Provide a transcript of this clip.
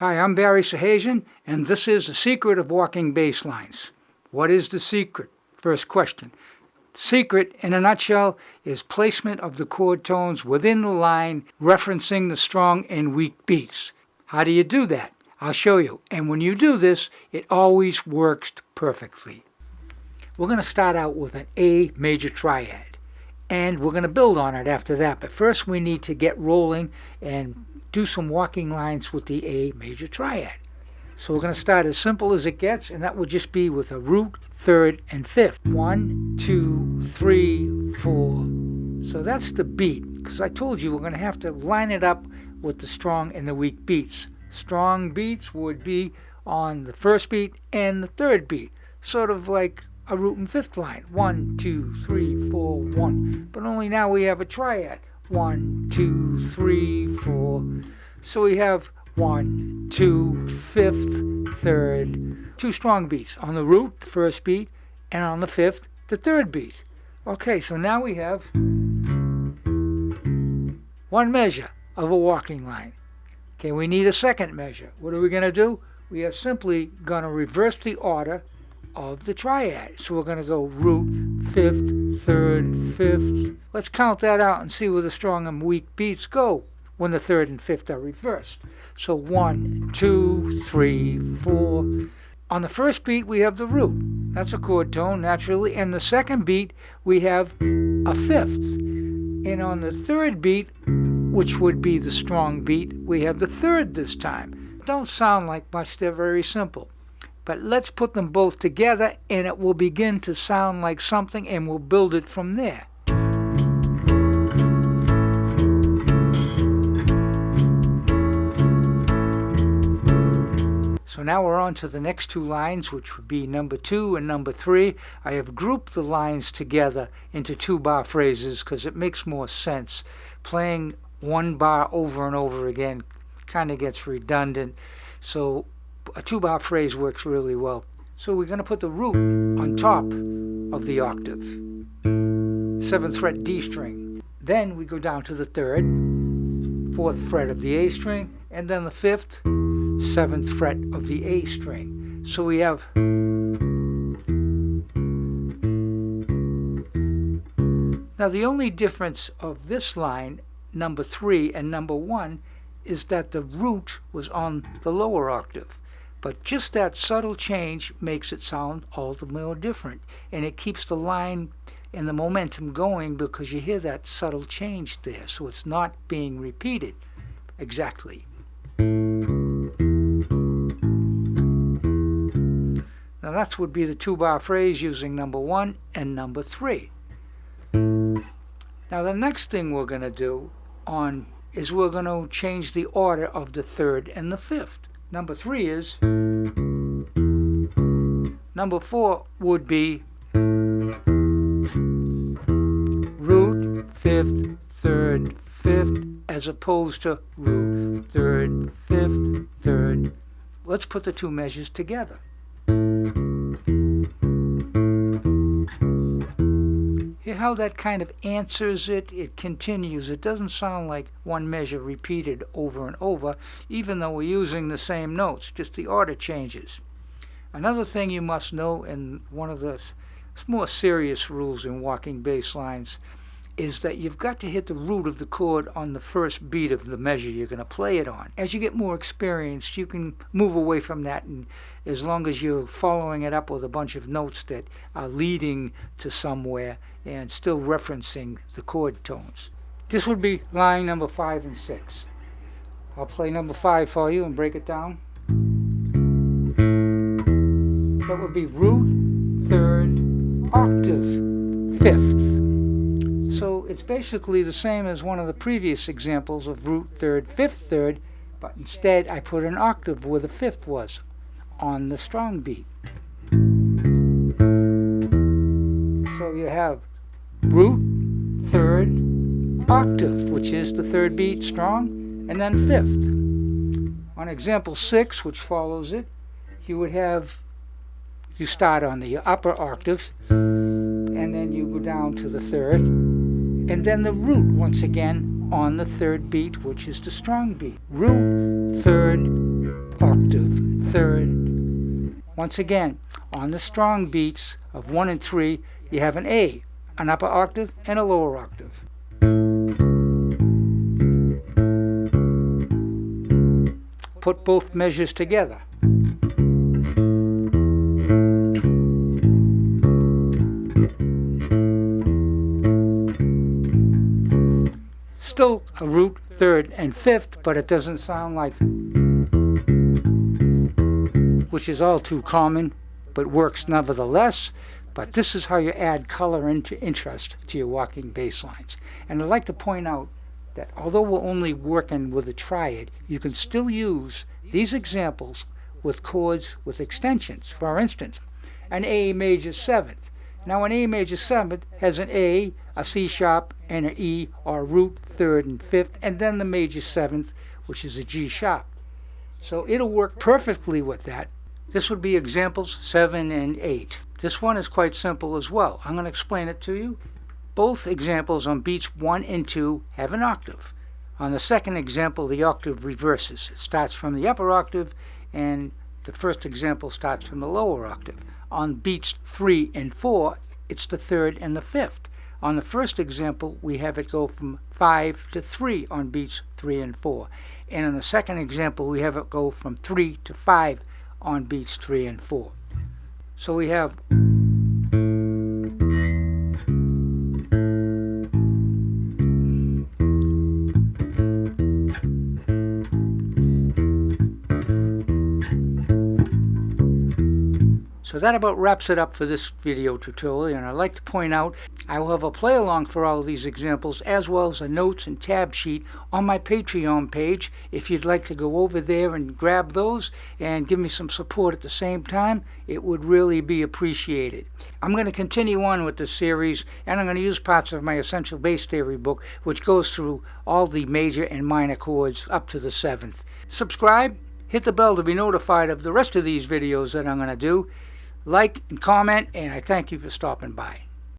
Hi, I'm Barry Sahajian, and this is The Secret of Walking Bass Lines. What is the secret? First question. Secret, in a nutshell, is placement of the chord tones within the line, referencing the strong and weak beats. How do you do that? I'll show you. And when you do this, it always works perfectly. We're going to start out with an A major triad, and we're going to build on it after that. But first we need to get rolling and do some walking lines with the A major triad. So we're going to start as simple as it gets, and that would just be with a root, third, and fifth. 1, 2, 3, 4. So that's the beat, because I told you we're going to have to line it up with the strong and the weak beats. Strong beats would be on the first beat and the third beat, sort of like a root and fifth line. 1, 2, 3, 4, 1. But only now we have a triad. 1, 2, 3, 4. So we have 1, 2, fifth, third, two strong beats on the root, first beat, and on the fifth, the third beat. Okay, so now we have one measure of a walking line. Okay, we need a second measure. What are we going to do? We are simply going to reverse the order of the triad. So we're going to go root, fifth, third, fifth. Let's count that out and see where the strong and weak beats go when the third and fifth are reversed. So 1, 2, 3, 4. On the first beat, we have the root. That's a chord tone, naturally. And the second beat, we have a fifth. And on the third beat, which would be the strong beat, we have the third this time. Don't sound like much, they're very simple. But let's put them both together, and it will begin to sound like something, and we'll build it from there. So now we're on to the next two lines, which would be number 2 and number 3. I have grouped the lines together into 2-bar phrases because it makes more sense. Playing one bar over and over again kind of gets redundant. So a 2-bar phrase works really well. So we're going to put the root on top of the octave. 7th fret D string. Then we go down to the 3rd, 4th fret of the A string, and then the 5th, 7th fret of the A string. So we have now the only difference of this line, number 3 and number 1, is that the root was on the lower octave. But just that subtle change makes it sound all the more different. And it keeps the line and the momentum going because you hear that subtle change there. So it's not being repeated exactly. Now that would be the 2-bar phrase using number 1 and number 3. Now the next thing we're going to do is we're going to change the order of the 3rd and the 5th. Number 3 is, number 4 would be root, 5th, 3rd, 5th, as opposed to root, 3rd, 5th, 3rd. Let's put the two measures together. Hear how that kind of answers it? It continues. It doesn't sound like one measure repeated over and over, even though we're using the same notes, just the order changes. Another thing you must know, and one of the more serious rules in walking bass lines, is that you've got to hit the root of the chord on the first beat of the measure you're going to play it on. As you get more experienced, you can move away from that, and as long as you're following it up with a bunch of notes that are leading to somewhere and still referencing the chord tones. This would be line number 5 and 6. I'll play number 5 for you and break it down. That would be root, 3rd, octave, 5th. So it's basically the same as one of the previous examples of root, 3rd, 5th, 3rd, but instead I put an octave where the 5th was, on the strong beat. So you have root, 3rd, octave, which is the 3rd beat, strong, and then 5th. On example 6, which follows it, you start on the upper octave, and then you go down to the 3rd, and then the root once again on the 3rd beat, which is the strong beat. Root, 3rd, octave, third. Once again, on the strong beats of 1 and 3, you have an A, an upper octave and a lower octave. Put both measures together. Still a root, third, and fifth, but it doesn't sound like, which is all too common, but works nevertheless. But this is how you add color and interest to your walking bass lines. And I'd like to point out that although we're only working with a triad, you can still use these examples with chords with extensions. For instance, an A major seventh. Now an A major seventh has an A, a C sharp, and an E, or root, third, and fifth, and then the major seventh, which is a G sharp. So it'll work perfectly with that. This would be examples 7 and 8. This one is quite simple as well. I'm going to explain it to you. Both examples on beats 1 and 2 have an octave. On the second example, the octave reverses. It starts from the upper octave, and the first example starts from the lower octave. On beats 3 and 4, it's the third and the fifth. On the first example, we have it go from 5 to 3 on beats 3 and 4. And on the second example, we have it go from 3 to 5 on beats 3 and 4. So we have So that about wraps it up for this video tutorial, and I'd like to point out I will have a play along for all of these examples as well as a notes and tab sheet on my Patreon page. If you'd like to go over there and grab those and give me some support at the same time, it would really be appreciated. I'm going to continue on with this series, and I'm going to use parts of my Essential Bass Theory book, which goes through all the major and minor chords up to the 7th. Subscribe, hit the bell to be notified of the rest of these videos that I'm going to do. Like and comment, and I thank you for stopping by.